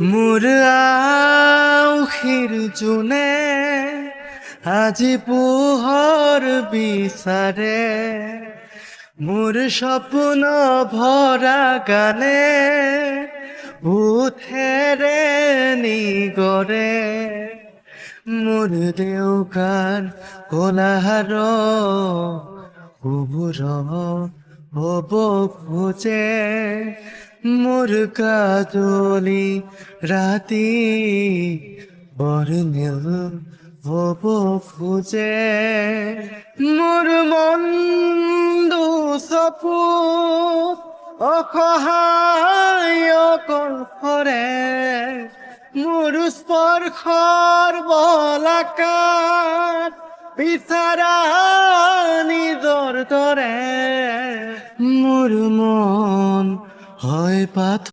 মোৰ আউসীৰ জোনে আজি পোহৰ বিচাৰে, মোৰ সপোন ভৰা গানে উঠেৰে নিগৰে, মোৰ দেউকাৰ কোলাহৰ কুবুৰ হ'ব খোজে, মোৰ কাজলি ৰাতি বৰ্ণিল হ'ব খোজে, মোৰ মন দুচকুত অসহায় কল্পৰে, মোৰ স্পৰ্শৰ বলাকাত বিচাৰা নিজৰ দৰে, মোৰ মন হয় পাথৰ।